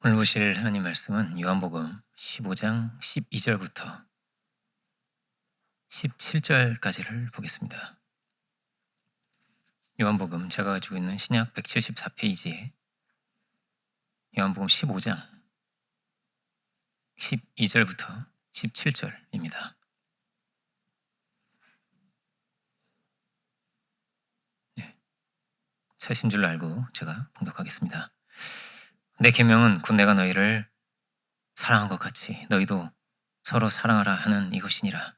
오늘 보실 하나님 말씀은 요한복음 15장 12절부터 17절까지를 보겠습니다. 요한복음 제가 가지고 있는 신약 174페이지에 요한복음 15장 12절부터 17절입니다. 네, 차신 줄 알고 제가 봉독하겠습니다. 내 계명은 곧 내가 너희를 사랑한 것 같이 너희도 서로 사랑하라 하는 이것이니라.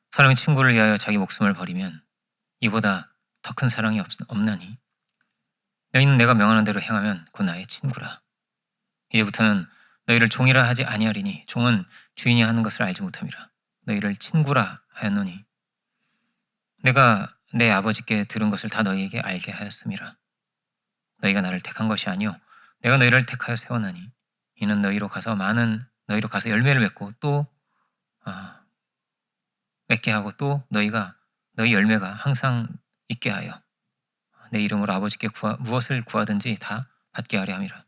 사람이 친구를 위하여 자기 목숨을 버리면 이보다 더 큰 사랑이 없나니 너희는 내가 명하는 대로 행하면 곧 나의 친구라. 이제부터는 너희를 종이라 하지 아니하리니 종은 주인이 하는 것을 알지 못함이라. 너희를 친구라 하였노니 내가 내 아버지께 들은 것을 다 너희에게 알게 하였음이라. 너희가 나를 택한 것이 아니요 내가 너희를 택하여 세워나니 이는 너희로 가서 열매를 맺고 또 맺게 하고 또 너희 열매가 항상 있게 하여 내 이름으로 아버지께 무엇을 구하든지 다 받게 하려 함이라.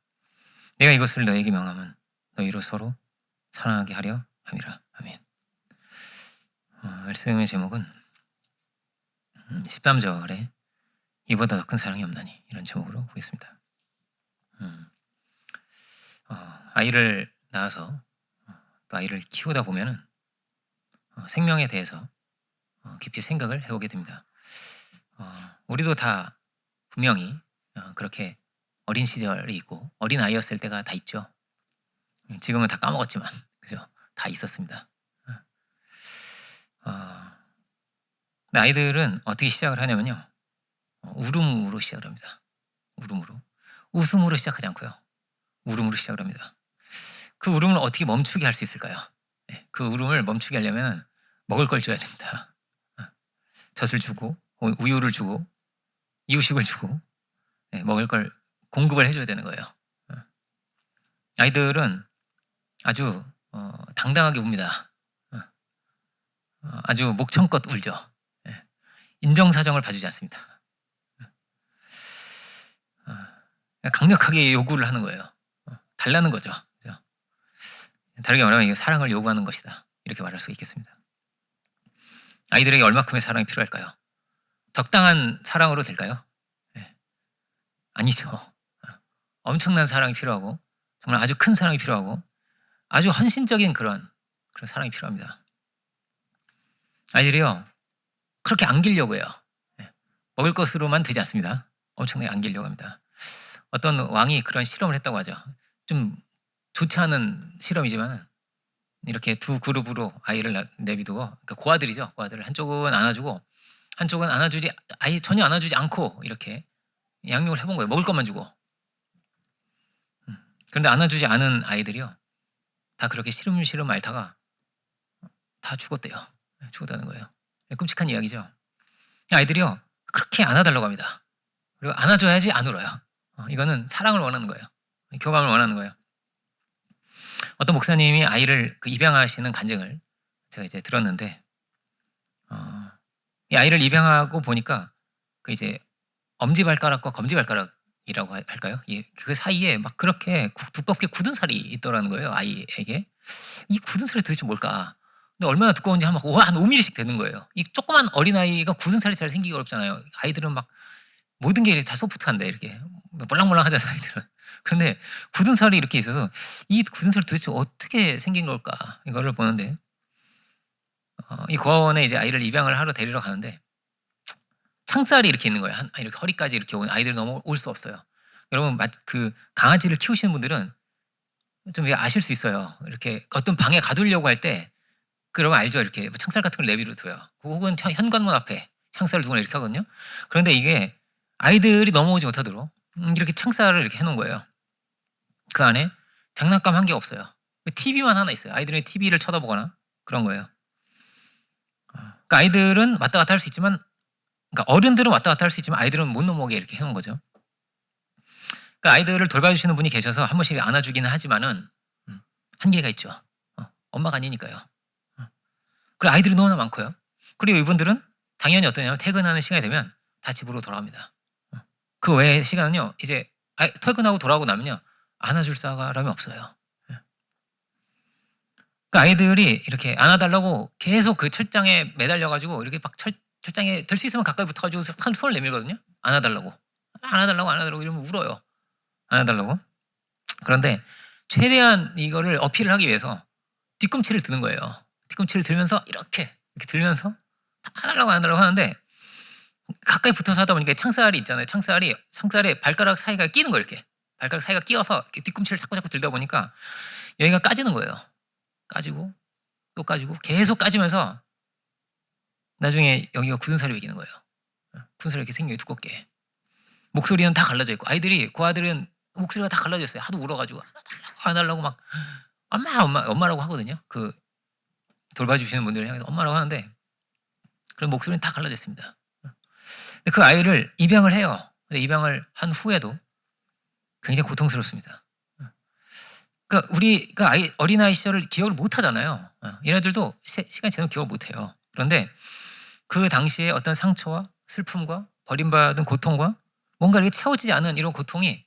내가 이것을 너희에게 명함은 너희로 서로 사랑하게 하려 함이라. 아멘. 말씀의 제목은 13절에 이보다 더 큰 사랑이 없나니 이런 제목으로 보겠습니다. 아이를 낳아서 또 아이를 키우다 보면은 생명에 대해서 깊이 생각을 해보게 됩니다. 우리도 다 분명히 그렇게 어린 시절이 있고 어린 아이였을 때가 다 있죠. 지금은 다 까먹었지만 그죠? 다 있었습니다. 근데 아이들은 어떻게 시작을 하냐면요. 울음으로 시작을 합니다. 울음으로. 웃음으로 시작하지 않고요. 울음으로 시작을 합니다. 그 울음을 어떻게 멈추게 할 수 있을까요? 그 울음을 멈추게 하려면 먹을 걸 줘야 됩니다. 젖을 주고 우유를 주고 이유식을 주고 먹을 걸 공급을 해줘야 되는 거예요. 아이들은 아주 당당하게 웁니다. 아주 목청껏 울죠. 인정사정을 봐주지 않습니다. 강력하게 요구를 하는 거예요. 달라는 거죠. 그죠? 다르게 말하면 이게 사랑을 요구하는 것이다. 이렇게 말할 수 있겠습니다. 아이들에게 얼마큼의 사랑이 필요할까요? 적당한 사랑으로 될까요? 아니죠. 엄청난 사랑이 필요하고 정말 아주 큰 사랑이 필요하고 아주 헌신적인 그런 사랑이 필요합니다. 아이들이요 그렇게 안기려고 해요. 먹을 것으로만 되지 않습니다. 엄청나게 안기려고 합니다. 어떤 왕이 그런 실험을 했다고 하죠. 좀 좋지 않은 실험이지만 이렇게 두 그룹으로 아이를 내비두고 그러니까 고아들이죠. 고아들을 한쪽은 안아주고 한쪽은 아예 전혀 안아주지 않고 이렇게 양육을 해본 거예요. 먹을 것만 주고. 그런데 안아주지 않은 아이들이요 다 그렇게 시름시름 앓다가 다 죽었대요. 죽었다는 거예요. 끔찍한 이야기죠. 아이들이요 그렇게 안아달라고 합니다. 그리고 안아줘야지 안 울어요. 이거는 사랑을 원하는 거예요. 교감을 원하는 거예요. 어떤 목사님이 아이를 입양하시는 간증을 제가 이제 들었는데 이 아이를 입양하고 보니까 이제 엄지발가락과 검지발가락이라고 할까요? 그 사이에 막 그렇게 두껍게 굳은 살이 있더라는 거예요. 아이에게. 이 굳은 살이 도대체 뭘까? 근데 얼마나 두꺼운지 한 5mm씩 되는 거예요. 이 조그만 어린아이가 굳은 살이 잘 생기기 어렵잖아요. 아이들은 막 모든 게 다 소프트한데 이렇게 몰랑몰랑 하잖아요. 아이들은. 근데 굳은 살이 이렇게 있어서 이 굳은 살이 도대체 어떻게 생긴 걸까? 이거를 보는데 이 고아원에 이제 아이를 입양을 하러 데리러 가는데 창살이 이렇게 있는 거예요. 이렇게 허리까지 이렇게 온 아이들이 너무 올 수 없어요. 여러분 강아지를 키우시는 분들은 좀 아실 수 있어요. 이렇게 어떤 방에 가두려고 할 때 그러면 알죠. 이렇게 창살 같은 걸 내비로 둬요. 혹은 현관문 앞에 창살을 두거나 이렇게 하거든요. 그런데 이게 아이들이 넘어오지 못하도록 이렇게 창살을 이렇게 해놓은 거예요. 그 안에 장난감 한 개 없어요. TV만 하나 있어요. 아이들이 TV를 쳐다보거나 그런 거예요. 그러니까 아이들은 왔다 갔다 할 수 있지만 그러니까 어른들은 왔다 갔다 할 수 있지만 아이들은 못 넘어오게 이렇게 해놓은 거죠. 그러니까 아이들을 돌봐주시는 분이 계셔서 한 번씩 안아주기는 하지만은 한계가 있죠. 엄마가 아니니까요. 그리고 아이들이 너무나 많고요. 그리고 이분들은 당연히 어떠냐면 퇴근하는 시간이 되면 다 집으로 돌아갑니다. 그 외의 시간은요 이제 퇴근하고 돌아오고 나면요 안아줄 사람이 없어요. 예. 그 아이들이 이렇게 안아달라고 계속 그 철장에 매달려 가지고 이렇게 막 철장에 들 수 있으면 가까이 붙어 가지고 손을 내밀거든요. 안아달라고. 안아달라고 이러면 울어요. 안아달라고. 그런데 최대한 이거를 어필을 하기 위해서 뒤꿈치를 드는 거예요. 뒤꿈치를 들면서 이렇게 들면서 안아달라고 하는데 가까이 붙어서 하다 보니까 창살이 있잖아요. 창살에 발가락 사이가 끼는 거예요. 이렇게. 발가락 사이가 끼어서 이렇게 뒤꿈치를 자꾸 들다 보니까 여기가 까지는 거예요. 까지고 또 까지고 계속 까지면서 나중에 여기가 굳은 살이 배기는 거예요. 굳은 살이 이렇게 생겨요. 두껍게. 목소리는 다 갈라져 있고 아이들이 그 아들은 목소리가 다 갈라져 있어요. 하도 울어가지고 안아달라고 막 엄마라고 하거든요. 그 돌봐주시는 분들을 향해서 엄마라고 하는데 그런 목소리는 다 갈라져 있습니다. 근데 그 아이를 입양을 해요. 근데 입양을 한 후에도 굉장히 고통스럽습니다. 그러니까 우리가 어린아이 시절을 기억을 못 하잖아요. 얘네들도 시간이 지나면 기억을 못 해요. 그런데 그 당시에 어떤 상처와 슬픔과 버림받은 고통과 뭔가 이렇게 채워지지 않은 이런 고통이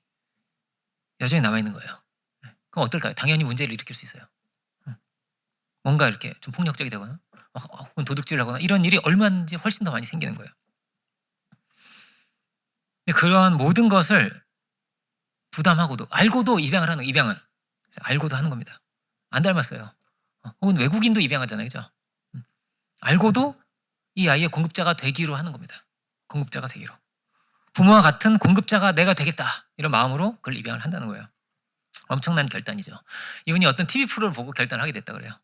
여전히 남아있는 거예요. 그럼 어떨까요? 당연히 문제를 일으킬 수 있어요. 뭔가 이렇게 좀 폭력적이 되거나 혹은 도둑질을 하거나 이런 일이 얼마든지 훨씬 더 많이 생기는 거예요. 근데 그러한 모든 것을 부담하고도 알고도 입양을 하는 입양은 알고도 하는 겁니다. 안 닮았어요. 혹은 외국인도 입양하잖아요. 그죠? 알고도 이 아이의 공급자가 되기로 하는 겁니다. 공급자가 되기로. 부모와 같은 공급자가 내가 되겠다. 이런 마음으로 그걸 입양을 한다는 거예요. 엄청난 결단이죠. 이분이 어떤 TV 프로를 보고 결단을 하게 됐다 그래요.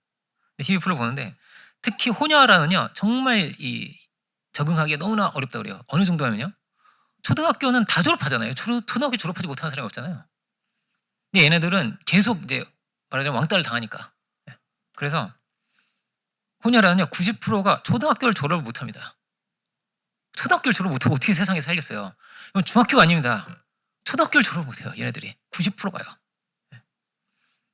TV 프로를 보는데 특히 호녀라는요. 정말 이 적응하기가 너무나 어렵다 그래요. 어느 정도냐면요. 초등학교는 다 졸업하잖아요. 초등학교 졸업하지 못하는 사람이 없잖아요. 근데 얘네들은 계속 이제 말하자면 왕따를 당하니까. 그래서 호녀라는요. 90%가 초등학교를 졸업을 못합니다. 초등학교를 졸업 못하고 어떻게 세상에 살겠어요. 이건 중학교가 아닙니다. 초등학교를 졸업 못해요. 얘네들이 90%가요.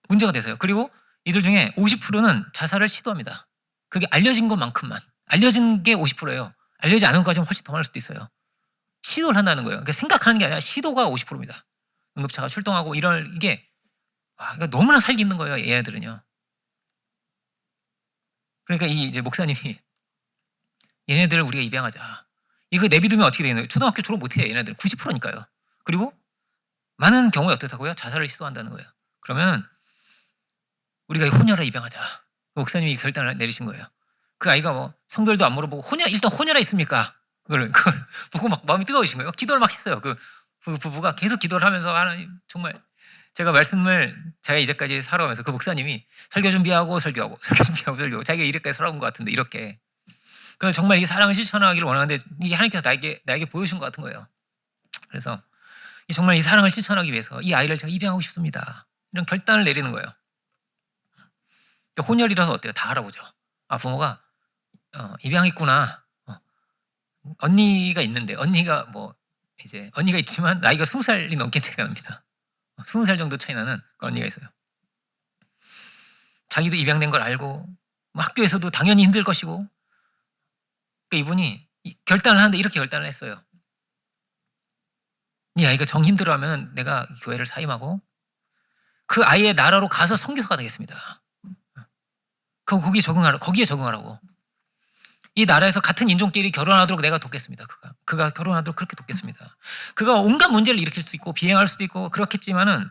문제가 돼서요. 그리고 이들 중에 50%는 자살을 시도합니다. 그게 알려진 것만큼만. 알려진 게 50%예요. 알려지지 않은 것까지는 훨씬 더 많을 수도 있어요. 시도를 한다는 거예요. 그러니까 생각하는 게 아니라 시도가 50%입니다. 응급차가 출동하고 이게 그러니까 너무나 살기 힘든 거예요. 얘네들은요. 그러니까 이제 목사님이 얘네들을 우리가 입양하자. 이거 내비두면 어떻게 되겠나요? 초등학교 졸업 못해요. 얘네들은 90%니까요. 그리고 많은 경우에 어떻다고요? 자살을 시도한다는 거예요. 그러면 우리가 호녀라 입양하자. 목사님이 결단을 내리신 거예요. 그 아이가 뭐 성별도 안 물어보고 일단 호녀라 있습니까? 그걸 보고 막 마음이 뜨거우신 거예요. 기도를 막 했어요. 그 부부가 계속 기도를 하면서 하나님 정말 제가 이제까지 살아오면서 그 목사님이 설교 준비하고 설교하고 자기가 이렇게까지 살아온 것 같은데 이렇게. 그래서 정말 이 사랑을 실천하기를 원하는데 이게 하나님께서 나에게 보여주신 것 같은 거예요. 그래서 정말 이 사랑을 실천하기 위해서 이 아이를 제가 입양하고 싶습니다. 이런 결단을 내리는 거예요. 혼혈이라서 어때요? 다 알아보죠. 부모가 입양했구나. 언니가 있는데 언니가 있지만 나이가 20살이 넘게 차이가 납니다. 20살 정도 차이 나는 언니가 있어요. 자기도 입양된 걸 알고 학교에서도 당연히 힘들 것이고 그러니까 이분이 결단을 하는데 이렇게 결단을 했어요. 이 아이가 정 힘들어하면 내가 교회를 사임하고 그 아이의 나라로 가서 선교사가 되겠습니다. 거기에 적응하라고. 이 나라에서 같은 인종끼리 결혼하도록 내가 돕겠습니다. 그가 결혼하도록 그렇게 돕겠습니다. 그가 온갖 문제를 일으킬 수도 있고 비행할 수도 있고 그렇겠지만은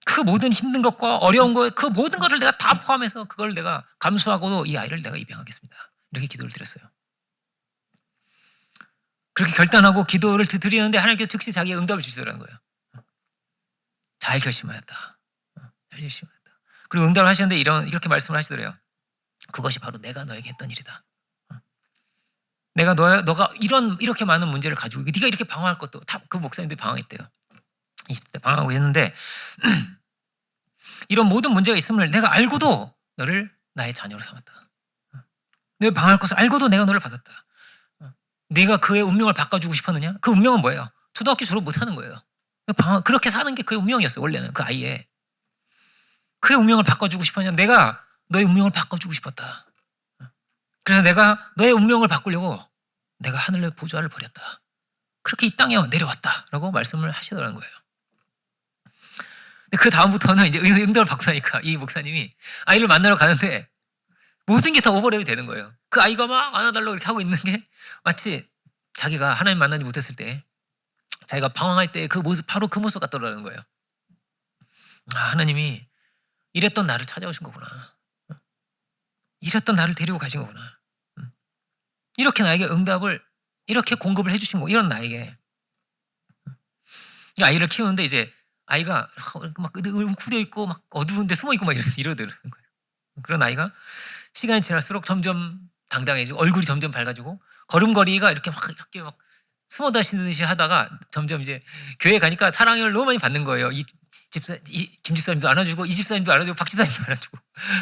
그 모든 힘든 것과 어려운 것, 그 모든 것을 내가 다 포함해서 그걸 내가 감수하고도 이 아이를 내가 입양하겠습니다. 이렇게 기도를 드렸어요. 그렇게 결단하고 기도를 드리는데 하나님께서 즉시 자기의 응답을 주시더라는 거예요. 잘 결심하였다. 그리고 응답을 하시는데 이렇게 말씀을 하시더래요. 그것이 바로 내가 너에게 했던 일이다. 내가 너가 이렇게 많은 문제를 가지고 네가 이렇게 방황할 것도 다 그 목사님들이 방황했대요. 20대 방황하고 있는데 이런 모든 문제가 있음을 내가 알고도 너를 나의 자녀로 삼았다. 내가 방황할 것을 알고도 내가 너를 받았다. 내가 그의 운명을 바꿔주고 싶었느냐? 그 운명은 뭐예요? 초등학교 졸업 못하는 거예요. 그렇게 사는 게 그의 운명이었어요. 원래는 그 아이의 그의 운명을 바꿔주고 싶었냐? 내가 너의 운명을 바꿔주고 싶었다. 그래서 내가 너의 운명을 바꾸려고 내가 하늘의 보좌를 버렸다. 그렇게 이 땅에 내려왔다라고 말씀을 하시더라는 거예요. 그 다음부터는 이제 응답을 받고 나니까 이 목사님이 아이를 만나러 가는데 모든 게 다 오버랩이 되는 거예요. 그 아이가 막 안아달라고 이렇게 하고 있는 게 마치 자기가 하나님 만나지 못했을 때 자기가 방황할 때 그 모습, 바로 그 모습 같더라는 거예요. 아, 하나님이 이랬던 나를 찾아오신 거구나. 이랬던 나를 데리고 가신 거구나. 이렇게 나에게 응답을 이렇게 공급을 해주신 거, 이런 나에게. 이 아이를 키우는데 이제 아이가 막 웅크려 있고 막 어두운데 숨어 있고 막 이러더라는 거예요. 그런 아이가 시간이 지날수록 점점 당당해지고 얼굴이 점점 밝아지고 걸음걸이가 이렇게 막 숨어 다니듯이 하다가 점점 이제 교회 가니까 사랑을 너무 많이 받는 거예요. 이 김집사님도 안아주고 이 집사님도 안아주고 박 집사님도 안아주고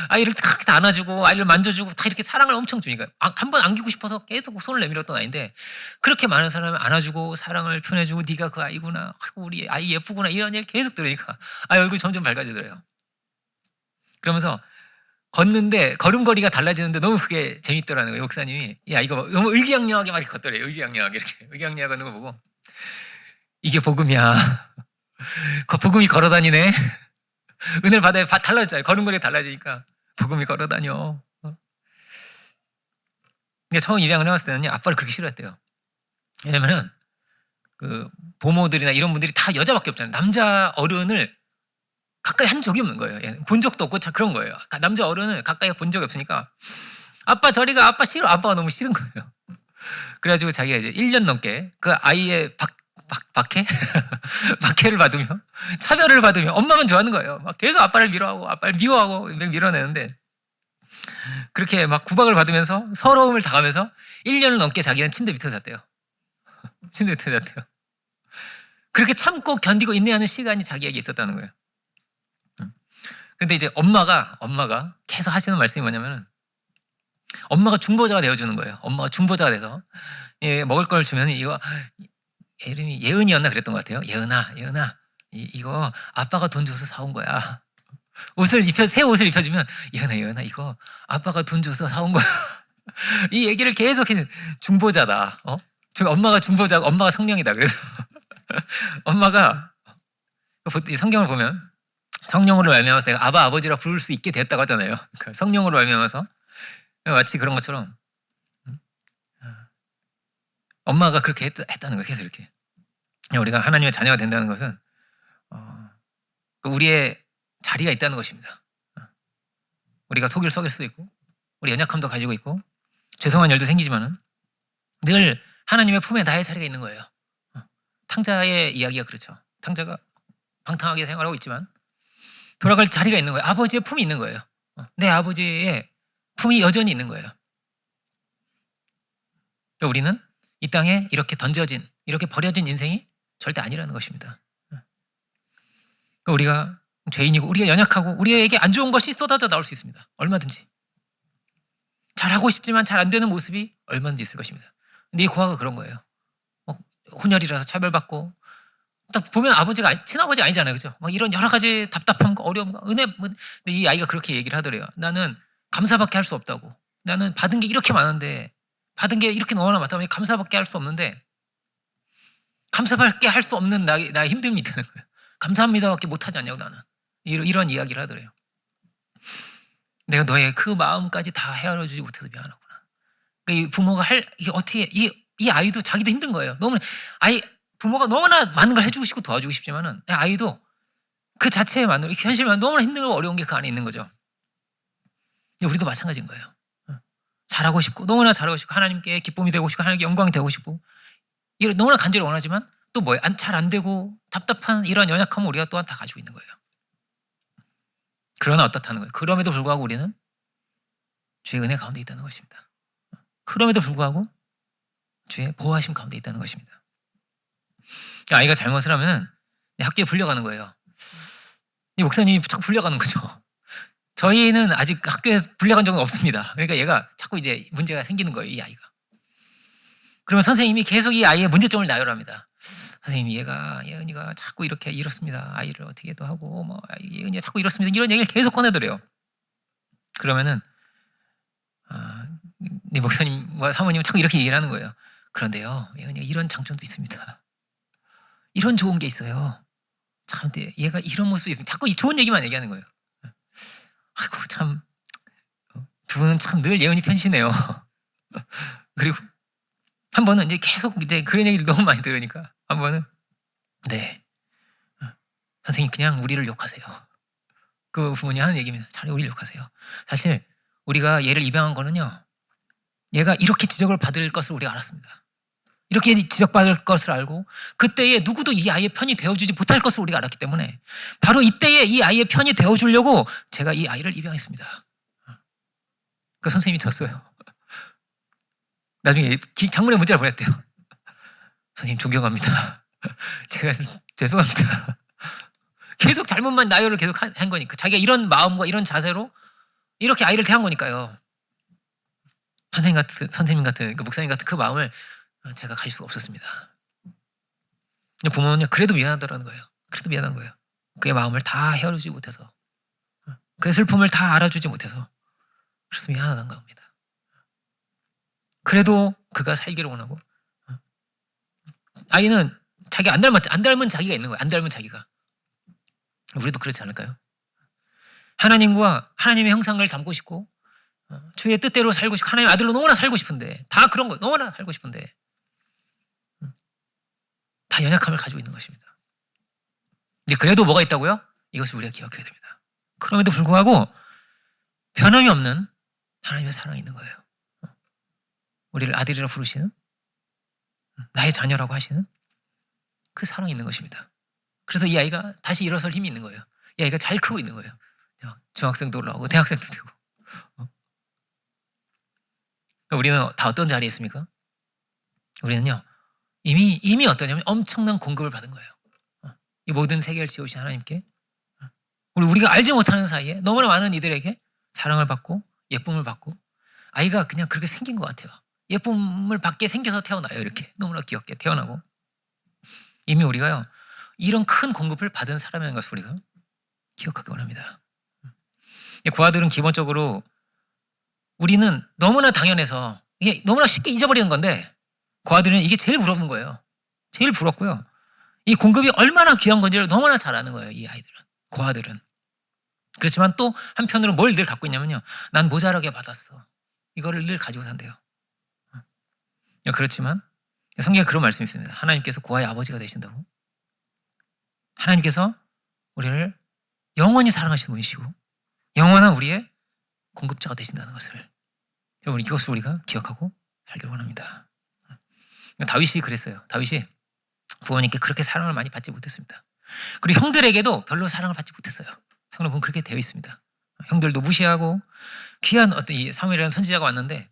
아이를 그렇게 다 안아주고 아이를 만져주고 다 이렇게 사랑을 엄청 주니까 한 번 안기고 싶어서 계속 손을 내밀었던 아이인데 그렇게 많은 사람을 안아주고 사랑을 표현해주고 네가 그 아이구나, 아이고 우리 아이 예쁘구나, 이런 얘기 계속 들으니까 아이 얼굴이 점점 밝아지더래요. 그러면서 걷는데 걸음걸이가 달라지는데 너무 그게 재밌더라는 거예요. 목사님이 이 아이가 너무 의기양양하게 막 이렇게 걷더래요. 의기양양하게 이렇게 의기양양하게 걷는 거 보고 이게 복음이야. 복음이 걸어다니네. 은혜를 받아야 달라졌잖아요. 걸음걸이가 달라지니까 복음이 걸어다녀. 근데 처음 입양을 해봤을 때는요, 아빠를 그렇게 싫어했대요. 왜냐면은 그 보모들이나 이런 분들이 다 여자밖에 없잖아요. 남자 어른을 가까이 한 적이 없는 거예요. 본 적도 없고 참 그런 거예요. 남자 어른을 가까이 본 적이 없으니까 아빠 저리 가, 아빠 싫어. 아빠가 너무 싫은 거예요. 그래가지고 자기가 이제 1년 넘게 그 아이의 박해? 박해를 받으며 차별을 받으며 엄마만 좋아하는 거예요. 막 계속 아빠를 미워하고 아빠를 미워하고 밀어내는데 그렇게 막 구박을 받으면서 서러움을 당하면서 1년을 넘게 자기는 침대 밑에 잤대요. 침대 밑에 잤대요. 그렇게 참고 견디고 인내하는 시간이 자기에게 있었다는 거예요. 근데 이제 엄마가 계속 하시는 말씀이 뭐냐면은 엄마가 중보자가 되어주는 거예요. 엄마가 중보자가 돼서 먹을 걸 주면 이거 이름이 예은이었나 그랬던 것 같아요. 예은아 이거 아빠가 돈 줘서 사온 거야. 새 옷을 입혀주면 예은아 이거 아빠가 돈 줘서 사온 거야. 이 얘기를 계속해. 중보자다. 엄마가 중보자고 엄마가 성령이다. 그래서 엄마가 성경을 보면 성령으로 말미암아서 내가 아바 아버지라 부를 수 있게 되었다고 하잖아요. 그러니까 성령으로 말미암아서 마치 그런 것처럼 엄마가 그렇게 했다는 거예요. 계속 이렇게 우리가 하나님의 자녀가 된다는 것은 우리의 자리가 있다는 것입니다. 우리가 속일 썩일 수도 있고 우리 연약함도 가지고 있고 죄송한 일도 생기지만은 늘 하나님의 품에 나의 자리가 있는 거예요. 탕자의 이야기가 그렇죠. 탕자가 방탕하게 생활하고 있지만 돌아갈 자리가 있는 거예요. 아버지의 품이 있는 거예요. 내 아버지의 품이 여전히 있는 거예요. 우리는 이 땅에 이렇게 던져진, 이렇게 버려진 인생이 절대 아니라는 것입니다. 우리가 죄인이고 우리가 연약하고 우리에게 안 좋은 것이 쏟아져 나올 수 있습니다. 얼마든지. 잘하고 싶지만 잘 안 되는 모습이 얼마든지 있을 것입니다. 근데 이 고아가 그런 거예요. 혼혈이라서 차별받고 딱 보면 아버지가 친아버지 아니잖아요. 그죠? 막 이런 여러 가지 답답한 거, 어려움, 은혜. 근데 이 아이가 그렇게 얘기를 하더래요. 나는 감사밖에 할 수 없다고. 나는 받은 게 이렇게 많은데 받은 게 이렇게 너무나 많다 보니 감사밖에 할 수 없는데 감사밖에 할 수 없는 나의 힘듦이 있다는 거예요. 감사합니다밖에 못하지 않냐고 나는. 이런 이야기를 하더래요. 내가 너의 그 마음까지 다 헤아려주지 못해서 미안하구나. 그러니까 이 부모가 이게 어떻게 이 아이도 자기도 힘든 거예요. 너무 부모가 너무나 많은 걸 해주고 싶고 도와주고 싶지만은 아이도 그 자체만으로 현실만 너무나 힘들고 어려운 게 그 안에 있는 거죠. 근데 우리도 마찬가지인 거예요. 잘하고 싶고 너무나 잘하고 싶고 하나님께 기쁨이 되고 싶고 하나님께 영광이 되고 싶고 이런 너무나 간절히 원하지만 또 뭐예요? 잘 안 되고 답답한 이런 연약함을 우리가 또한 다 가지고 있는 거예요. 그러나 어떻다는 거예요? 그럼에도 불구하고 우리는 주의 은혜 가운데 있다는 것입니다. 그럼에도 불구하고 주의 보호하심 가운데 있다는 것입니다. 아이가 잘못을 하면 학교에 불려가는 거예요. 이 목사님이 자꾸 불려가는 거죠. 저희는 아직 학교에 불려간 적은 없습니다. 그러니까 얘가 자꾸 이제 문제가 생기는 거예요. 이 아이가. 그러면 선생님이 계속 이 아이의 문제점을 나열합니다. 선생님 예은이가 자꾸 이렇게 이렇습니다. 아이를 어떻게도 하고 예은이가 자꾸 이렇습니다. 이런 얘기를 계속 꺼내더래요. 그러면은 네 목사님과 사모님은 자꾸 이렇게 얘기를 하는 거예요. 그런데요 예은이가 이런 장점도 있습니다. 이런 좋은 게 있어요. 참 얘가 이런 모습이 있으면 자꾸 이 좋은 얘기만 얘기하는 거예요. 아이고 참 두 분은 참 늘 예언이 편시네요. 그리고 한 번은 이제 계속 이제 그런 얘기를 너무 많이 들으니까 한 번은 네. 선생님 그냥 우리를 욕하세요. 그 부모님이 하는 얘기입니다. 차라리 우리를 욕하세요. 사실 우리가 얘를 입양한 거는요. 얘가 이렇게 지적을 받을 것을 우리가 알았습니다. 이렇게 지적받을 것을 알고 그때에 누구도 이 아이의 편이 되어주지 못할 것을 우리가 알았기 때문에 바로 이때에 이 아이의 편이 되어주려고 제가 이 아이를 입양했습니다. 그 선생님이 졌어요. 나중에 장문의 문자를 보냈대요. 선생님 존경합니다. 제가 죄송합니다. 계속 잘못만 나열을 계속 한 거니까 자기가 이런 마음과 이런 자세로 이렇게 아이를 대한 거니까요. 선생님 같은 그 목사님 같은 그 마음을 제가 가질 수가 없었습니다. 부모는요 그래도 미안하더라는 거예요. 그래도 미안한 거예요. 그의 마음을 다 헤아려주지 못해서 그의 슬픔을 다 알아주지 못해서 그래서 미안하다는 겁니다. 그래도 그가 살기를 원하고 아이는 자기 안 닮은 자기가 있는 거예요. 안 닮은 자기가. 우리도 그렇지 않을까요? 하나님과 하나님의 형상을 담고 싶고 주의 뜻대로 살고 싶고 하나님의 아들로 너무나 살고 싶은데 다 그런 거 너무나 살고 싶은데 다 연약함을 가지고 있는 것입니다. 이제 그래도 뭐가 있다고요? 이것을 우리가 기억해야 됩니다. 그럼에도 불구하고 변함이 없는 하나님의 사랑이 있는 거예요. 우리를 아들이라 부르시는 나의 자녀라고 하시는 그 사랑이 있는 것입니다. 그래서 이 아이가 다시 일어설 힘이 있는 거예요. 이 아이가 잘 크고 있는 거예요. 중학생도 올라오고 대학생도 되고. 우리는 다 어떤 자리에 있습니까? 우리는요 이미 어떠냐면 엄청난 공급을 받은 거예요. 이 모든 세계를 지으신 하나님께 우리가 알지 못하는 사이에 너무나 많은 이들에게 사랑을 받고 예쁨을 받고 아이가 그냥 그렇게 생긴 것 같아요. 예쁨을 받게 생겨서 태어나요. 이렇게 너무나 귀엽게 태어나고 이미 우리가요 이런 큰 공급을 받은 사람이라는 것을 우리가 기억하기 원합니다. 고아들은 기본적으로 우리는 너무나 당연해서 이게 너무나 쉽게 잊어버리는 건데 고아들은 이게 제일 부러운 거예요. 제일 부럽고요. 이 공급이 얼마나 귀한 건지를 너무나 잘 아는 거예요. 이 아이들은. 고아들은. 그렇지만 또 한편으로 뭘 늘 갖고 있냐면요. 난 모자라게 받았어. 이거를 늘 가지고 산대요. 그렇지만 성경에 그런 말씀이 있습니다. 하나님께서 고아의 아버지가 되신다고. 하나님께서 우리를 영원히 사랑하시는 분이시고 영원한 우리의 공급자가 되신다는 것을 이것을 우리가 기억하고 살기를 원합니다. 다윗이 그랬어요. 다윗이 부모님께 그렇게 사랑을 많이 받지 못했습니다. 그리고 형들에게도 별로 사랑을 받지 못했어요. 성경을 보면 그렇게 되어 있습니다. 형들도 무시하고 귀한 어떤 이 사무엘이라는 선지자가 왔는데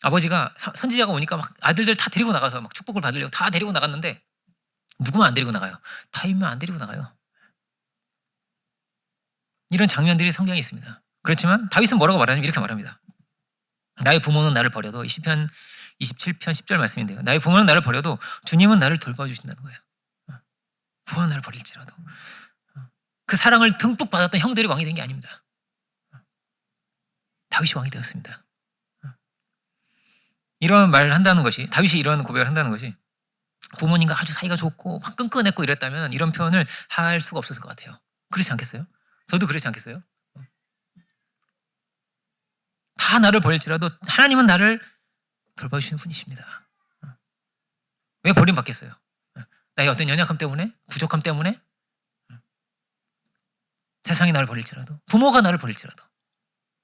아버지가 선지자가 오니까 막 아들들 다 데리고 나가서 막 축복을 받으려고 다 데리고 나갔는데 누구만 안 데리고 나가요. 다윗만 안 데리고 나가요. 이런 장면들이 성경에 있습니다. 그렇지만 다윗은 뭐라고 말하냐면 이렇게 말합니다. 나의 부모는 나를 버려도 시편 27편 10절 말씀인데요. 나의 부모는 나를 버려도 주님은 나를 돌봐주신다는 거예요. 부모는 나를 버릴지라도 그 사랑을 듬뿍 받았던 형들이 왕이 된 게 아닙니다. 다윗이 왕이 되었습니다. 이런 말을 한다는 것이 다윗이 이런 고백을 한다는 것이 부모님과 아주 사이가 좋고 막 끈끈했고 이랬다면 이런 표현을 할 수가 없었을 것 같아요. 그렇지 않겠어요? 저도 그렇지 않겠어요? 다 나를 버릴지라도 하나님은 나를 돌봐주시는 분이십니다. 왜 버림받겠어요? 나의 어떤 연약함 때문에? 부족함 때문에? 세상이 나를 버릴지라도 부모가 나를 버릴지라도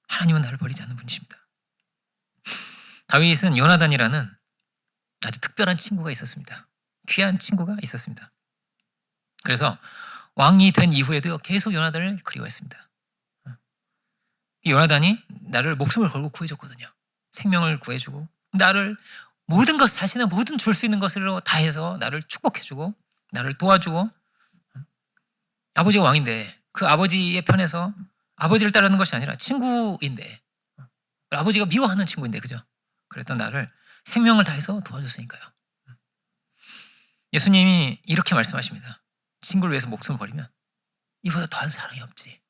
하나님은 나를 버리지 않는 분이십니다. 다윗은 요나단이라는 아주 특별한 친구가 있었습니다. 귀한 친구가 있었습니다. 그래서 왕이 된 이후에도 계속 요나단을 그리워했습니다. 요나단이 나를 목숨을 걸고 구해줬거든요. 생명을 구해주고 나를 모든 것 자신의 모든 줄 수 있는 것으로 다 해서 나를 축복해주고 나를 도와주고 아버지가 왕인데 그 아버지의 편에서 아버지를 따르는 것이 아니라 친구인데 아버지가 미워하는 친구인데 그죠? 그랬던 나를 생명을 다해서 도와줬으니까요. 예수님이 이렇게 말씀하십니다. 친구를 위해서 목숨을 버리면 이보다 더한 사랑이 없지.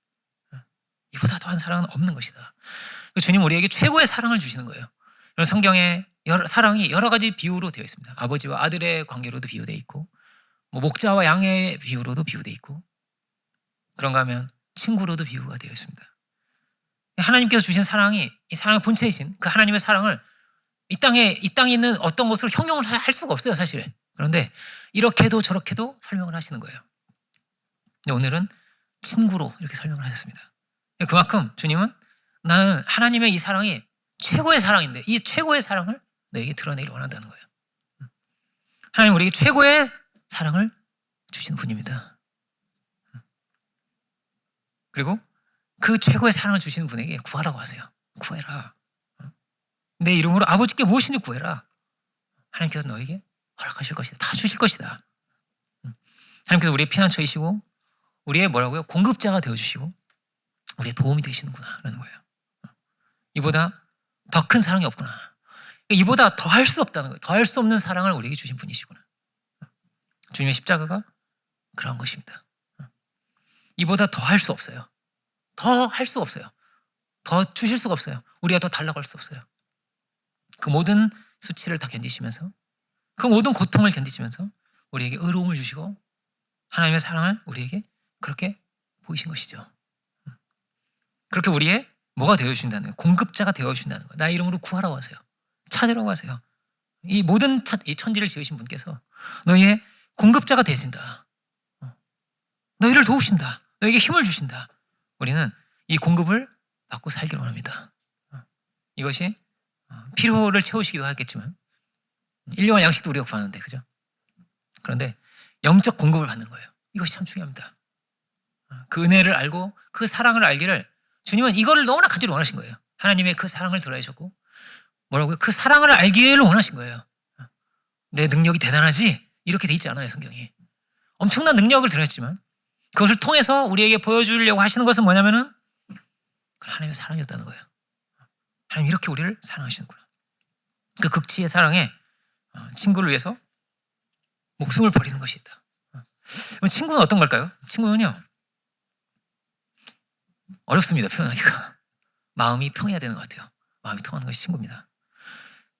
이보다 더한 사랑은 없는 것이다. 주님 우리에게 최고의 사랑을 주시는 거예요. 성경에 사랑이 여러 가지 비유로 되어 있습니다. 아버지와 아들의 관계로도 비유되어 있고 목자와 양의 비유로도 비유되어 있고 그런가 하면 친구로도 비유가 되어 있습니다. 하나님께서 주신 사랑이 이 사랑의 본체이신 그 하나님의 사랑을 이 땅에 있는 어떤 것으로 형용을 할 수가 없어요, 사실. 그런데 이렇게도 저렇게도 설명을 하시는 거예요. 근데 오늘은 친구로 이렇게 설명을 하셨습니다. 그만큼 주님은 나는 하나님의 이 사랑이 최고의 사랑인데 이 최고의 사랑을 너에게 드러내기를 원한다는 거예요. 하나님 우리에게 최고의 사랑을 주신 분입니다. 그리고 그 최고의 사랑을 주시는 분에게 구하라고 하세요. 구해라. 내 이름으로 아버지께 무엇인지 구해라. 하나님께서 너에게 허락하실 것이다. 다 주실 것이다. 하나님께서 우리의 피난처이시고 우리의 뭐라고요? 공급자가 되어주시고 우리의 도움이 되시는구나 라는 거예요. 이보다 더 큰 사랑이 없구나. 이보다 더 할 수 없다는 거예요. 더 할 수 없는 사랑을 우리에게 주신 분이시구나. 주님의 십자가가 그런 것입니다. 이보다 더 할 수 없어요. 더 할 수가 없어요. 더 주실 수가 없어요. 우리가 더 달라고 할 수 없어요. 그 모든 수치를 다 견디시면서 그 모든 고통을 견디시면서 우리에게 의로움을 주시고 하나님의 사랑을 우리에게 그렇게 보이신 것이죠. 그렇게 우리의 뭐가 되어주신다는 거예요? 공급자가 되어주신다는 거예요. 나의 이름으로 구하라고 하세요. 찾으라고 하세요. 이 모든 이 천지를 지으신 분께서 너희의 공급자가 되신다. 너희를 도우신다. 너에게 힘을 주신다. 우리는 이 공급을 받고 살기를 원합니다. 이것이 필요를 채우시기도 하겠지만 일용할 양식도 우리가 구하는데 그죠? 그런데 영적 공급을 받는 거예요. 이것이 참 중요합니다. 그 은혜를 알고 그 사랑을 알기를 주님은 이거를 너무나 간절히 원하신 거예요. 하나님의 그 사랑을 드러내셨고 뭐라고요? 그 사랑을 알기를 원하신 거예요. 내 능력이 대단하지? 이렇게 돼 있지 않아요, 성경이. 엄청난 능력을 드러냈지만 그것을 통해서 우리에게 보여주려고 하시는 것은 뭐냐면은 하나님의 사랑이었다는 거예요. 하나님 이렇게 우리를 사랑하시는구나. 그 극치의 사랑에 친구를 위해서 목숨을 버리는 것이 있다. 그럼 친구는 어떤 걸까요? 친구는요 어렵습니다, 표현하기가. 마음이 통해야 되는 것 같아요. 마음이 통하는 것이 친구입니다.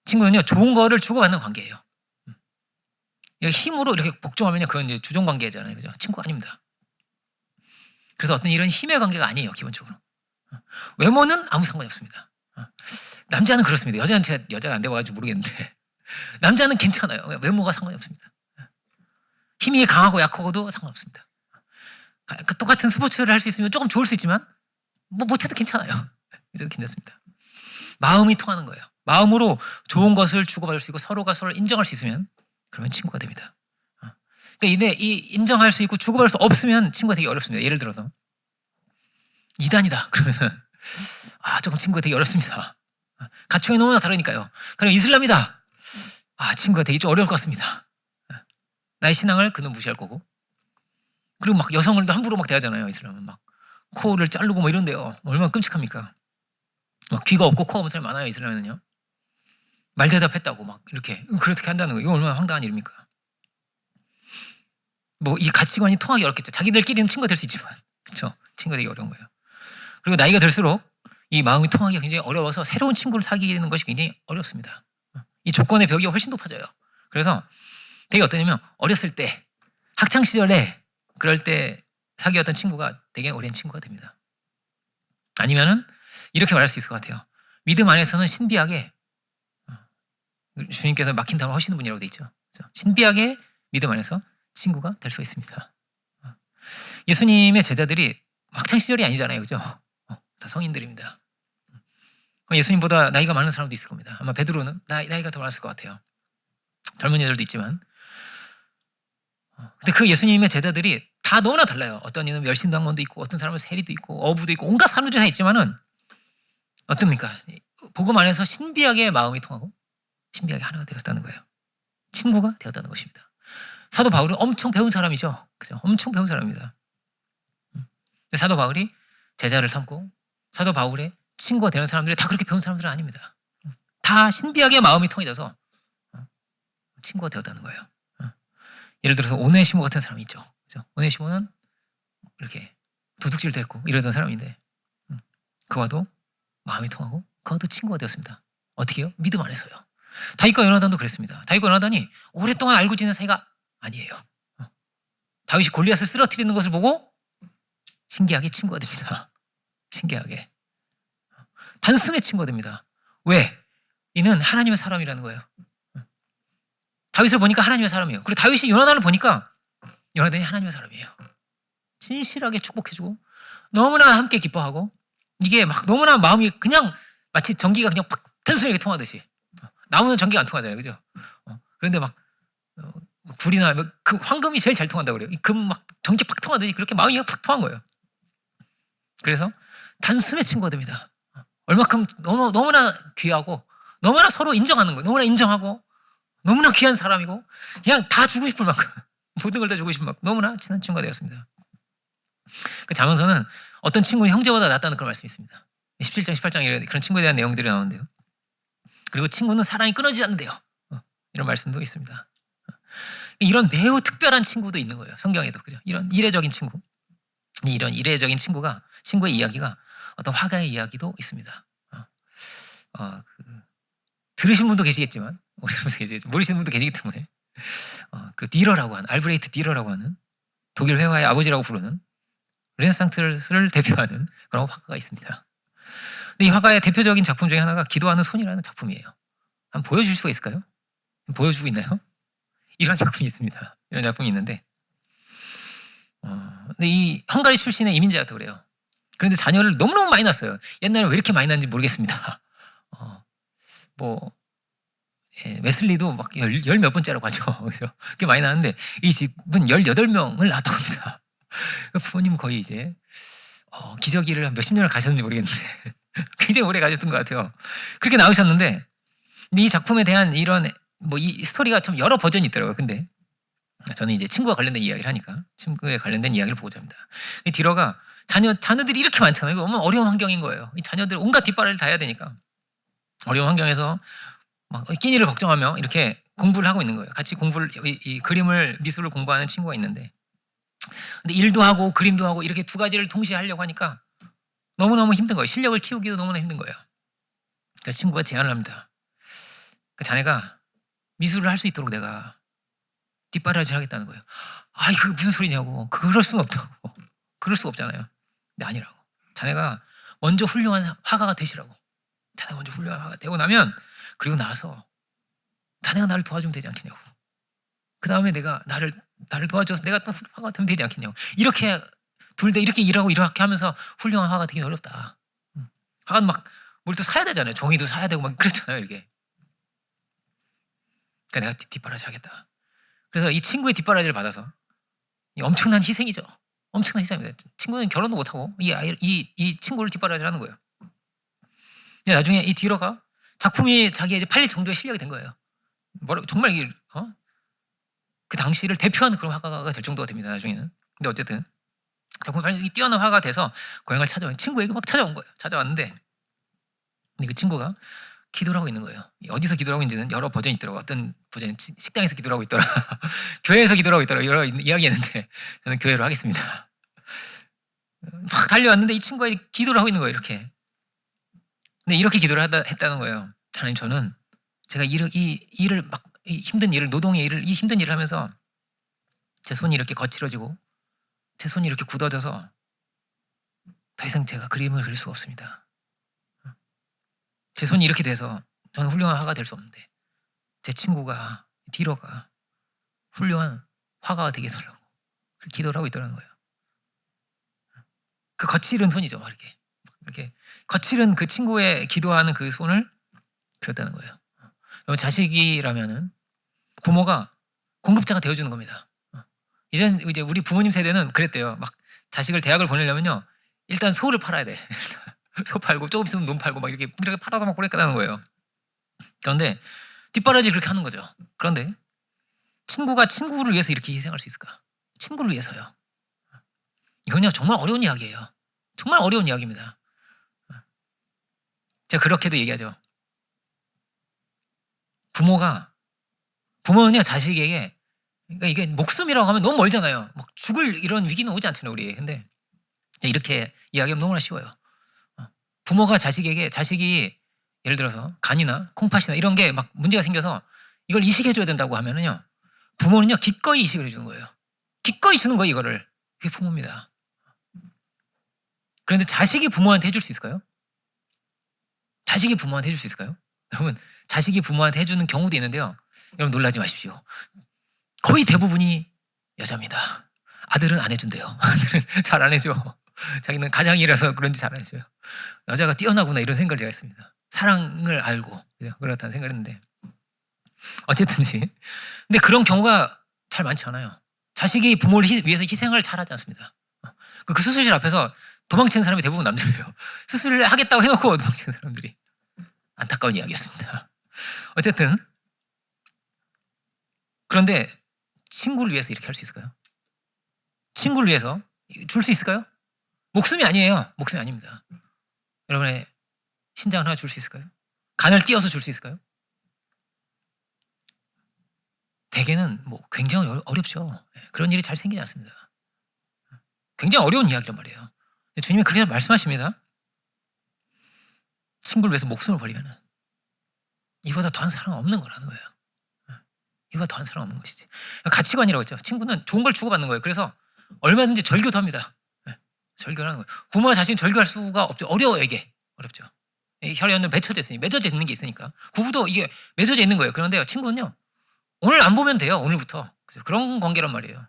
친구는요 좋은 거를 주고받는 관계예요. 힘으로 이렇게 복종하면요 그건 이제 주종 관계잖아요, 그죠? 친구가 아닙니다. 그래서 어떤 이런 힘의 관계가 아니에요, 기본적으로. 외모는 아무 상관이 없습니다. 남자는 그렇습니다. 여자는 제가 여자가 안 돼봐가지고 모르겠는데 남자는 괜찮아요. 외모가 상관이 없습니다. 힘이 강하고 약하고도 상관없습니다. 똑같은 스포츠를 할 수 있으면 조금 좋을 수 있지만 뭐 못해도 괜찮아요. 그래도 괜찮습니다. 마음이 통하는 거예요. 마음으로 좋은 것을 주고받을 수 있고 서로가 서로를 인정할 수 있으면 그러면 친구가 됩니다. 그러니까 이 인정할 수 있고 주고받을 수 없으면 친구가 되기 어렵습니다. 예를 들어서 이단이다 그러면은 조금 친구가 되기 어렵습니다. 가치관이 너무나 다르니까요. 그럼 이슬람이다. 친구가 되기 좀 어려울 것 같습니다. 나의 신앙을 그는 무시할 거고. 그리고 막 여성을도 함부로 막 대하잖아요. 이슬람은 막 코를 자르고 뭐 이런데요. 얼마나 끔찍합니까? 막 귀가 없고 코가 엄청 많아요. 이슬람에는요. 말 대답했다고 막 이렇게 그렇게 한다는 거예요. 이거 얼마나 황당한 일입니까? 뭐 이 가치관이 통하기 어렵겠죠. 자기들끼리는 친구가 될 수 있지만 그렇죠. 친구가 되기 어려운 거예요. 그리고 나이가 들수록 이 마음이 통하기가 굉장히 어려워서 새로운 친구를 사귀는 것이 굉장히 어렵습니다. 이 조건의 벽이 훨씬 높아져요. 그래서 되게 어떠냐면 어렸을 때 학창 시절에 그럴 때 사귀었던 친구가 되게 오랜 친구가 됩니다. 아니면은 이렇게 말할 수 있을 것 같아요. 믿음 안에서는 신비하게 주님께서 막힌 담을 하시는 분이라고 돼 있죠. 그래서 신비하게 믿음 안에서 친구가 될 수가 있습니다. 예수님의 제자들이 학창 시절이 아니잖아요, 그죠? 다 성인들입니다. 예수님보다 나이가 많은 사람도 있을 겁니다. 아마 베드로는 나이가 더 많았을 것 같아요. 젊은 애들도 있지만. 근데 그 예수님의 제자들이 다 너무나 달라요. 어떤 이는 멸신당원도 있고 어떤 사람은 세리도 있고 어부도 있고 온갖 사람들이 다 있지만은 어떻습니까? 복음 안에서 신비하게 마음이 통하고 신비하게 하나가 되었다는 거예요. 친구가 되었다는 것입니다. 사도 바울은 엄청 배운 사람이죠. 그죠? 엄청 배운 사람입니다. 근데 사도 바울이 제자를 삼고 사도 바울의 친구가 되는 사람들이 다 그렇게 배운 사람들은 아닙니다. 다 신비하게 마음이 통해져서 친구가 되었다는 거예요. 예를 들어서 오네시모 같은 사람이 있죠. 그죠? 오네시모는 이렇게 도둑질도 했고 이러던 사람인데 그와도 마음이 통하고 그와도 친구가 되었습니다. 어떻게요? 믿음 안에서요. 다윗과 요나단도 그랬습니다. 다윗과 요나단이 오랫동안 알고 지낸 사이가 아니에요. 다윗이 골리앗을 쓰러뜨리는 것을 보고 신기하게 친구가 됩니다. 신기하게. 단숨에 친구가 됩니다. 왜? 이는 하나님의 사람이라는 거예요. 다윗을 보니까 하나님의 사람이에요. 그리고 다윗이 요나단을 보니까 요나단이 하나님의 사람이에요. 진실하게 축복해주고 너무나 함께 기뻐하고 이게 막 너무나 마음이 그냥 마치 전기가 그냥 팍 단숨에 이렇게 통하듯이. 나무는 전기가 안 통하잖아요. 그죠? 그런데 막 불이나 그 황금이 제일 잘 통한다고 그래요. 이 금 막 전기 팍 통하듯이 그렇게 마음이 팍 통한 거예요. 그래서 단숨에 친구가 됩니다. 얼마큼 너무나 귀하고 너무나 서로 인정하는 거예요. 너무나 인정하고 너무나 귀한 사람이고 그냥 다 주고 싶을 만큼 모든 걸 다 주고 싶을 만큼 너무나 친한 친구가 되었습니다. 그 잠언서는 어떤 친구는 형제보다 낫다는 그런 말씀이 있습니다. 17장 18장 그런 친구에 대한 내용들이 나오는데요. 그리고 친구는 사랑이 끊어지지 않는데요. 이런 말씀도 있습니다. 이런 매우 특별한 친구도 있는 거예요. 성경에도. 그죠? 이런 이례적인 친구. 이런 이례적인 친구의 이야기가 어떤 화가의 이야기도 있습니다. 들으신 분도 계시겠지만, 모르시는 분도 계시기 때문에, 그 디러라고 하는, 알브레이트 디러라고 하는 독일 회화의 아버지라고 부르는 르네상스를 대표하는 그런 화가가 있습니다. 근데 이 화가의 대표적인 작품 중에 하나가 기도하는 손이라는 작품이에요. 한번 보여줄 수가 있을까요? 보여주고 있나요? 이런 작품이 있습니다. 이런 작품이 있는데, 근데 이 헝가리 출신의 이민자였다 그래요. 그런데 자녀를 너무너무 많이 낳았어요. 옛날에 왜 이렇게 많이 낳았는지 모르겠습니다. 웨슬리도 막 열 몇 번째라고 하죠. 그래서 그렇게 많이 낳았는데 이 집은 18명을 낳았다고 합니다. 부모님은 거의 이제 기저귀를 한 몇십 년을 가셨는지 모르겠는데 굉장히 오래 가셨던 것 같아요. 그렇게 낳으셨는데 이 작품에 대한 이런 이 스토리가 좀 여러 버전이 있더라고요. 근데 저는 이제 친구와 관련된 이야기를 하니까 친구에 관련된 이야기를 보고자 합니다. 이 디러가 자녀들이 이렇게 많잖아요. 이거 너무 어려운 환경인 거예요. 이 자녀들 온갖 뒷바라지를 다 해야 되니까 어려운 환경에서 막 끼니를 걱정하며 이렇게 공부를 하고 있는 거예요. 같이 공부를 이 그림을 미술을 공부하는 친구가 있는데 근데 일도 하고 그림도 하고 이렇게 두 가지를 동시에 하려고 하니까 너무너무 힘든 거예요. 실력을 키우기도 너무나 힘든 거예요. 그래서 친구가 제안을 합니다. 그 자네가 미술을 할 수 있도록 내가 뒷바라지를 하겠다는 거예요. 이거 무슨 소리냐고. 그럴 수는 없다고. 그럴 수가 없잖아요. 근데 아니라고. 자네가 먼저 훌륭한 화가가 되시라고. 자네가 먼저 훌륭한 화가가 되고 나면 그리고 나서 자네가 나를 도와주면 되지 않겠냐고. 그 다음에 내가 나를 도와줘서 내가 또 화가가 되면 되지 않겠냐고. 이렇게 둘 다 이렇게 일하고 이렇게 하면서 훌륭한 화가가 되긴 어렵다. 화가는 막 뭘 또 사야 되잖아요. 종이도 사야 되고 막 그렇잖아요. 이렇게. 그러니까 내가 뒷바라지 하겠다. 그래서 이 친구의 뒷바라지를 받아서 엄청난 희생이죠. 엄청난 희생입니다. 친구는 결혼도 못하고 이 친구를 뒷바라지를 하는 거예요. 근데 나중에 이 디러가 작품이 자기의 이제 팔릴 정도의 실력이 된 거예요. 정말 그 당시를 대표하는 그런 화가가 될 정도가 됩니다. 나중에는. 근데 어쨌든 작품이 뛰어난 화가가 돼서 고향을 찾아온 친구에게 막 찾아온 거예요. 찾아왔는데 근데 그 친구가 기도를 하고 있는 거예요. 어디서 기도를 하고 있는지는 여러 버전이 있더라고요. 어떤 버전은 식당에서 기도를 하고 있더라. 교회에서 기도를 하고 있더라. 여러 이야기했는데 저는 교회로 하겠습니다. 막 달려왔는데 이 친구가 기도를 하고 있는 거예요. 이렇게. 근데 이렇게 기도를 했다는 거예요. 하나님, 저는 제가 이 일을 막 힘든 일을 이 힘든 일을 하면서 제 손이 이렇게 거칠어지고 제 손이 이렇게 굳어져서 더 이상 제가 그림을 그릴 수가 없습니다. 제 손이 이렇게 돼서 저는 훌륭한 화가가 될 수 없는데 제 친구가 디러가 훌륭한 화가가 되게 해달라고 기도를 하고 있더라는 거예요. 그 거칠은 손이죠. 이렇게 거칠은 그 친구의 기도하는 그 손을 그렸다는 거예요. 여러분, 자식이라면은 부모가 공급자가 되어주는 겁니다. 이제 우리 부모님 세대는 그랬대요. 막 자식을 대학을 보내려면요, 일단 소를 팔아야 돼. 소 팔고 조금 있으면 논 팔고 막 이렇게 팔아서 막 보냈다는 거예요. 그런데 뒷바라지 그렇게 하는 거죠. 그런데 친구가 친구를 위해서 이렇게 희생할 수 있을까? 친구를 위해서요. 이건요 정말 어려운 이야기예요. 정말 어려운 이야기입니다. 제가 그렇게도 얘기하죠. 부모는요 자식에게, 그러니까 이게 목숨이라고 하면 너무 멀잖아요. 막 죽을 이런 위기는 오지 않잖아요, 우리. 근데 이렇게 이야기하면 너무나 쉬워요. 부모가 자식이 예를 들어서 간이나 콩팥이나 이런 게 막 문제가 생겨서 이걸 이식해줘야 된다고 하면은요, 부모는요 기꺼이 이식을 해주는 거예요. 기꺼이 주는 거예요, 이거를. 그게 부모입니다. 그런데 자식이 부모한테 해줄 수 있을까요? 자식이 부모한테 해줄 수 있을까요? 여러분, 자식이 부모한테 해주는 경우도 있는데요. 여러분 놀라지 마십시오. 거의 대부분이 여자입니다. 아들은 안 해준대요. 아들은 잘 안 해줘. 자기는 가장이라서 그런지 잘 안 해줘요. 여자가 뛰어나구나 이런 생각을 제가 했습니다. 사랑을 알고 그렇다는 생각을 했는데 어쨌든지 근데 그런 경우가 잘 많지 않아요. 자식이 부모를 위해서 희생을 잘 하지 않습니다. 그 수술실 앞에서 도망치는 사람이 대부분 남자예요. 수술을 하겠다고 해놓고 도망치는 사람들이. 안타까운 이야기였습니다. 어쨌든 그런데 친구를 위해서 이렇게 할 수 있을까요? 친구를 위해서 줄 수 있을까요? 목숨이 아니에요. 목숨이 아닙니다. 여러분의 신장을 하나 줄 수 있을까요? 간을 띄어서 줄 수 있을까요? 대개는 뭐 굉장히 어렵죠. 그런 일이 잘 생기지 않습니다. 굉장히 어려운 이야기란 말이에요. 주님이 그렇게 말씀하십니다. 친구를 위해서 목숨을 버리면 이보다 더한 사랑은 없는 거라는 거예요. 이보다 더한 사랑은 없는 것이지. 가치관이라고 했죠. 친구는 좋은 걸 주고받는 거예요. 그래서 얼마든지 절교도 합니다. 절교를 하는 거예요. 부모와 자식은 절교할 수가 없죠. 어려워요. 이게 어렵죠. 혈연은 맺혀져 있으니 맺어져 있는 게 있으니까 부부도 이게 맺어져 있는 거예요. 그런데요, 친구는요, 오늘 안 보면 돼요. 오늘부터. 그런 관계란 말이에요.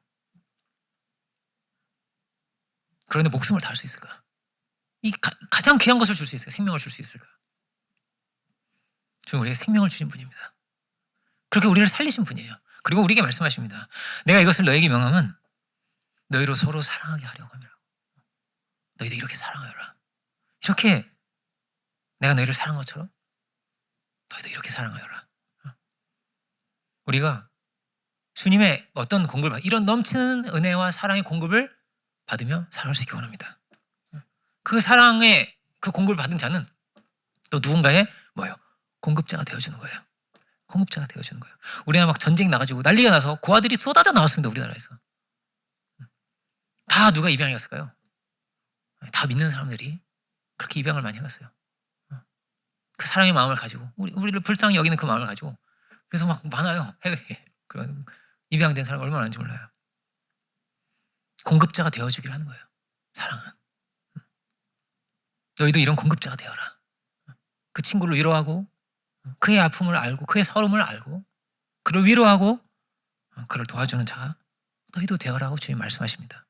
그런데 목숨을 다할 수 있을까? 이 가장 귀한 것을 줄 수 있을까? 생명을 줄 수 있을까? 주님 우리에게 생명을 주신 분입니다. 그렇게 우리를 살리신 분이에요. 그리고 우리에게 말씀하십니다. 내가 이것을 너에게 명함은 너희로 서로 사랑하게 하려고 함이라. 너희도 이렇게 사랑하여라. 이렇게 내가 너희를 사랑한 것처럼 너희도 이렇게 사랑하여라. 우리가 주님의 어떤 공급을 이런 넘치는 은혜와 사랑의 공급을 받으며 살아갈 수 있기 원합니다. 그 사랑의 그 공급을 받은 자는 또 누군가의 뭐예요? 공급자가 되어주는 거예요. 공급자가 되어주는 거예요. 우리나라 막 전쟁 나가지고 난리가 나서 고아들이 쏟아져 나왔습니다. 우리나라에서. 다 누가 입양해 갔을까요? 다 믿는 사람들이 그렇게 입양을 많이 해갔어요. 그 사랑의 마음을 가지고 우리를 불쌍히 여기는 그 마음을 가지고 그래서 막 많아요. 해외에 그런 입양된 사람 얼마나 많은지 몰라요. 공급자가 되어주기를 하는 거예요. 사랑은. 너희도 이런 공급자가 되어라. 그 친구를 위로하고 그의 아픔을 알고 그의 서름을 알고 그를 위로하고 그를 도와주는 자가 너희도 되어라고 주님 말씀하십니다.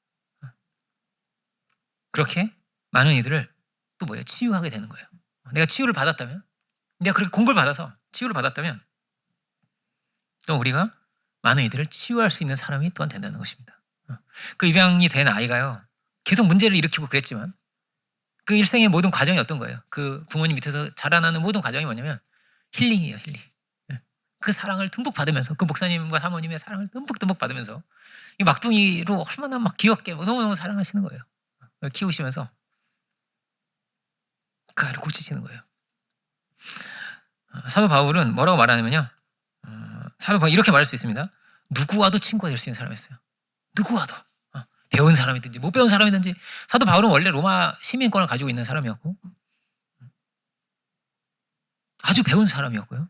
그렇게 많은 이들을 또 뭐예요? 치유하게 되는 거예요. 내가 치유를 받았다면, 내가 그렇게 공급을 받아서 치유를 받았다면 또 우리가 많은 이들을 치유할 수 있는 사람이 또한 된다는 것입니다. 그 입양이 된 아이가요, 계속 문제를 일으키고 그랬지만 그 일생의 모든 과정이 어떤 거예요? 그 부모님 밑에서 자라나는 모든 과정이 뭐냐면 힐링이에요. 힐링. 그 사랑을 듬뿍 받으면서 그 목사님과 사모님의 사랑을 듬뿍 받으면서 이 막둥이로 얼마나 막 귀엽게 너무너무 사랑하시는 거예요. 키우시면서 그 아이를 고치시는 거예요. 사도 바울은 뭐라고 말하냐면요, 사도 바울 이렇게 말할 수 있습니다. 누구와도 친구가 될 수 있는 사람이었어요. 누구와도. 배운 사람이든지 못 배운 사람이든지. 사도 바울은 원래 로마 시민권을 가지고 있는 사람이었고 아주 배운 사람이었고요.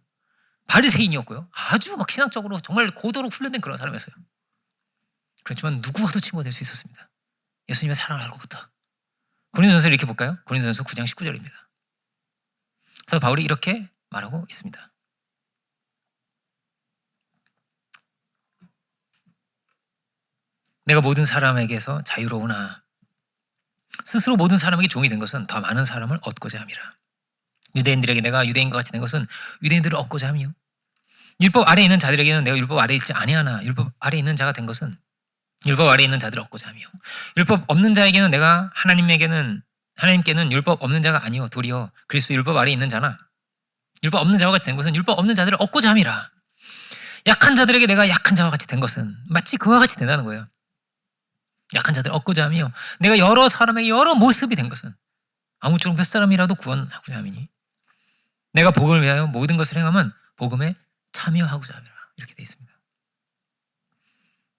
바리새인이었고요. 아주 막 신학적으로 정말 고도로 훈련된 그런 사람이었어요. 그렇지만 누구와도 친구가 될 수 있었습니다. 예수님의 사랑을 알고부터. 고린도전서를 이렇게 볼까요? 고린도전서 9장 19절입니다. 사도 바울이 이렇게 말하고 있습니다. 내가 모든 사람에게서 자유로우나 스스로 모든 사람에게 종이 된 것은 더 많은 사람을 얻고자 함이라. 유대인들에게 내가 유대인과 같이 된 것은 유대인들을 얻고자 함이요. 율법 아래에 있는 자들에게는 내가 율법 아래에 있지 아니하나 율법 아래에 있는 자가 된 것은 율법 아래에 있는 자들을 얻고자 함이요. 율법 없는 자에게는 내가 하나님께는 율법 없는 자가 아니요 도리어 그리스도 율법 아래에 있는 자나 율법 없는 자와 같이 된 것은 율법 없는 자들을 얻고자 함이라. 약한 자들에게 내가 약한 자와 같이 된 것은 마치 그와 같이 된다는 거예요. 약한 자들을 얻고자 함이요. 내가 여러 사람에게 여러 모습이 된 것은 아무쪼록 몇 사람이라도 구원하고자 함이니 내가 복음을 위하여 모든 것을 행하면 복음에 참여하고자 함이라. 이렇게 되어 있습니다.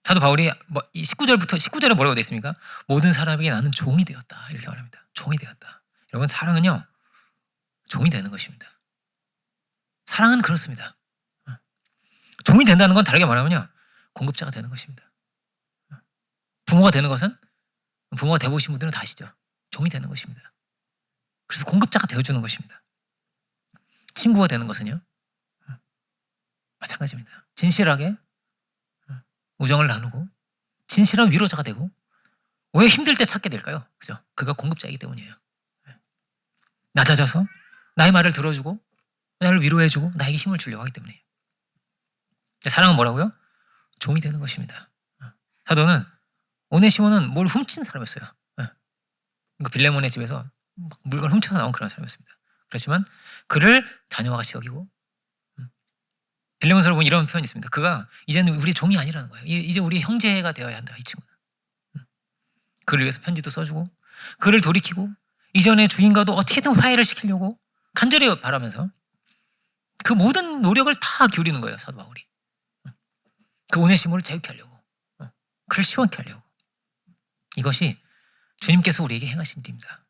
사도 바울이 19절에 뭐라고 되어 있습니까? 모든 사람에게 나는 종이 되었다. 이렇게 말합니다. 종이 되었다. 여러분, 사랑은요, 종이 되는 것입니다. 사랑은 그렇습니다. 종이 된다는 건 다르게 말하면요, 공급자가 되는 것입니다. 부모가 되는 것은 부모가 되고 싶은 분들은 다 아시죠? 종이 되는 것입니다. 그래서 공급자가 되어주는 것입니다. 친구가 되는 것은요, 마찬가지입니다. 진실하게 우정을 나누고 진실한 위로자가 되고, 왜 힘들 때 찾게 될까요? 그죠? 그가 공급자이기 때문이에요. 낮아져서 나의 말을 들어주고 나를 위로해주고 나에게 힘을 주려고 하기 때문이에요. 사랑은 뭐라고요? 종이 되는 것입니다. 사도는 오네시모는 뭘 훔친 사람이었어요. 그러니까 빌레몬의 집에서 막 물건을 훔쳐서 나온 그런 사람이었습니다. 그렇지만 그를 자녀와 같이 여기고, 빌레몬서를 보면 이런 표현이 있습니다. 그가 이제는 우리의 종이 아니라는 거예요. 이제 우리의 형제가 되어야 한다, 이 친구는. 그를 위해서 편지도 써주고 그를 돌이키고 이전의 주인과도 어떻게든 화해를 시키려고 간절히 바라면서 그 모든 노력을 다 기울이는 거예요, 사도 바울이. 그 오네시모를 자유케 하려고, 그를 시원케 하려고. 이것이 주님께서 우리에게 행하신 일입니다.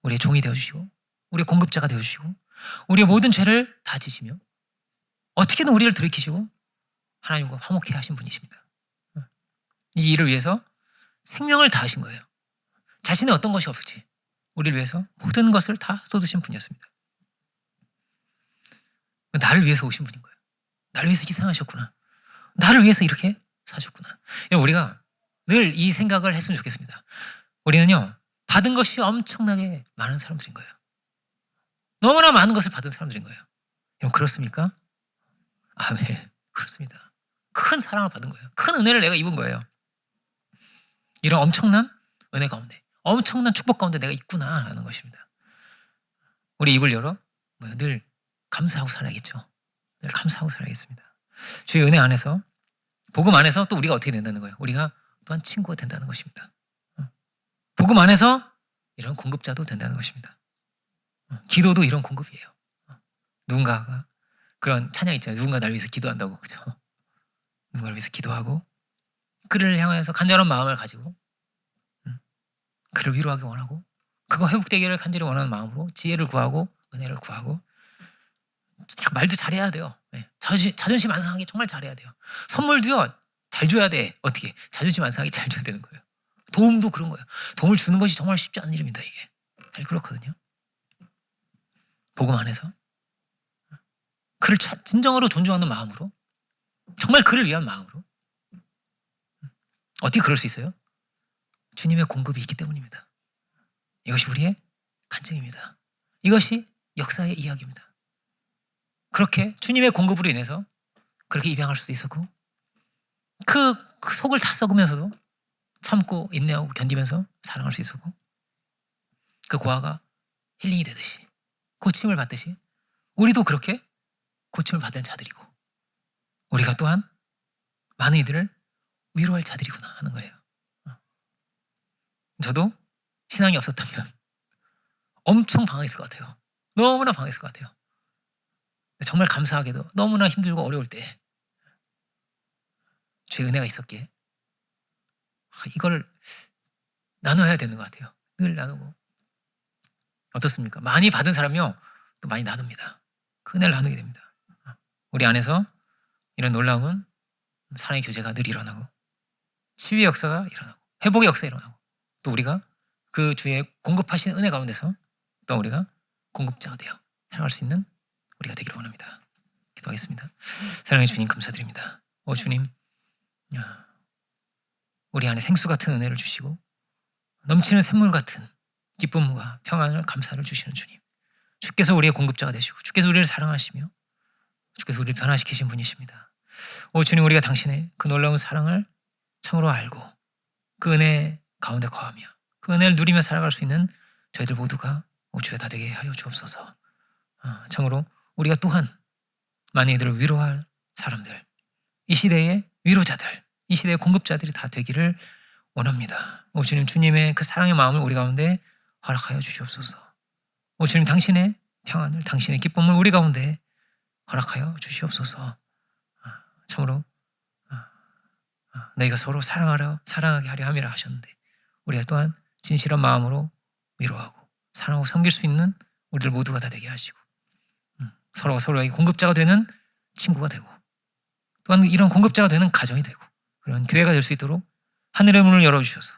우리의 종이 되어주시고 우리의 공급자가 되어주시고 우리의 모든 죄를 다 지시며 어떻게든 우리를 돌이키시고 하나님과 화목케 하신 분이십니다. 이 일을 위해서 생명을 다하신 거예요. 자신의 어떤 것이 없이 우리를 위해서 모든 것을 다 쏟으신 분이었습니다. 나를 위해서 오신 분인 거예요. 나를 위해서 희생하셨구나. 나를 위해서 이렇게 사셨구나. 우리가 늘 이 생각을 했으면 좋겠습니다. 우리는요, 받은 것이 엄청나게 많은 사람들인 거예요. 너무나 많은 것을 받은 사람들인 거예요. 여러분, 그렇습니까? 네, 그렇습니다. 큰 사랑을 받은 거예요. 큰 은혜를 내가 입은 거예요. 이런 엄청난 은혜 가운데, 엄청난 축복 가운데 내가 있구나 라는 것입니다. 우리 입을 열어 늘 감사하고 살아야겠죠. 늘 감사하고 살아야겠습니다. 주의 은혜 안에서, 복음 안에서 또 우리가 어떻게 된다는 거예요? 우리가 또한 친구가 된다는 것입니다. 복음 안에서 이런 공급자도 된다는 것입니다. 기도도 이런 공급이에요. 누군가가 그런 찬양 있잖아요. 누군가 날 위해서 기도한다고, 그죠? 누군가를 위해서 기도하고 그를 향해서 간절한 마음을 가지고 그를 위로하기 원하고 그거 회복되기를 간절히 원하는 마음으로 지혜를 구하고 은혜를 구하고, 말도 잘해야 돼요. 자존심 안 상하게 정말 잘해야 돼요. 선물도요, 잘 줘야 돼. 어떻게? 자존심 안 상하게 잘 줘야 되는 거예요. 도움도 그런 거예요. 도움을 주는 것이 정말 쉽지 않은 일입니다. 이게 잘 그렇거든요. 복음 안에서 그를 진정으로 존중하는 마음으로, 정말 그를 위한 마음으로. 어떻게 그럴 수 있어요? 주님의 공급이 있기 때문입니다. 이것이 우리의 간증입니다. 이것이 역사의 이야기입니다. 그렇게 주님의 공급으로 인해서 그렇게 입양할 수도 있었고, 그 속을 다 썩으면서도 참고 인내하고 견디면서 사랑할 수 있었고, 그 고아가 힐링이 되듯이, 고침을 받듯이 우리도 그렇게 고침을 받은 자들이고, 우리가 또한 많은 이들을 위로할 자들이구나 하는 거예요. 저도 신앙이 없었다면 엄청 방황했을 것 같아요. 너무나 방황했을 것 같아요. 정말 감사하게도 너무나 힘들고 어려울 때 주의 은혜가 있었기에 이걸 나눠야 되는 것 같아요. 늘 나누고. 어떻습니까? 많이 받은 사람이요, 또 많이 나눕니다. 그 은혜를 나누게 됩니다. 우리 안에서 이런 놀라운 사랑의 교제가 늘 일어나고, 치유의 역사가 일어나고, 회복의 역사가 일어나고, 또 우리가 그 주의 공급하신 은혜 가운데서 또 우리가 공급자가 되어 살아갈 수 있는 우리가 되기를 원합니다. 기도하겠습니다. 사랑의 주님, 감사드립니다. 주님, 우리 안에 생수 같은 은혜를 주시고 넘치는 샘물 같은 기쁨과 평안을, 감사를 주시는 주님, 주께서 우리의 공급자가 되시고 주께서 우리를 사랑하시며 주께서 우리를 변화시키신 분이십니다. 주님, 우리가 당신의 그 놀라운 사랑을 참으로 알고 그 은혜 가운데 거하며 그 은혜를 누리며 살아갈 수 있는 저희들 모두가 주여 다 되게 하여 주옵소서. 참으로 우리가 또한 많은 이들을 위로할 사람들, 이 시대의 위로자들, 이 시대의 공급자들이 다 되기를 원합니다. 주님, 주님의 그 사랑의 마음을 우리 가운데 허락하여 주시옵소서. 주님, 당신의 평안을, 당신의 기쁨을 우리 가운데 허락하여 주시옵소서. 참으로 너희가 서로 사랑하게 하려 함이라 하셨는데, 우리가 또한 진실한 마음으로 위로하고 사랑하고 섬길 수 있는 우리들 모두가 다 되게 하시고, 서로가 서로에게 공급자가 되는 친구가 되고, 또한 이런 공급자가 되는 가정이 되고, 그런 교회가 될 수 있도록 하늘의 문을 열어주셔서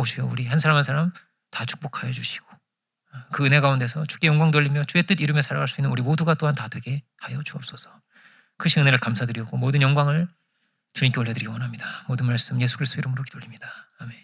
주여 우리 한 사람 한 사람 다 축복하여 주시고 그 은혜 가운데서 주께 영광 돌리며 주의 뜻 이루며 살아갈 수 있는 우리 모두가 또한 다 되게 하여 주옵소서. 크신 은혜를 감사드리고 모든 영광을 주님께 올려드리기 원합니다. 모든 말씀 예수 그리스도 이름으로 기도드립니다. 아멘.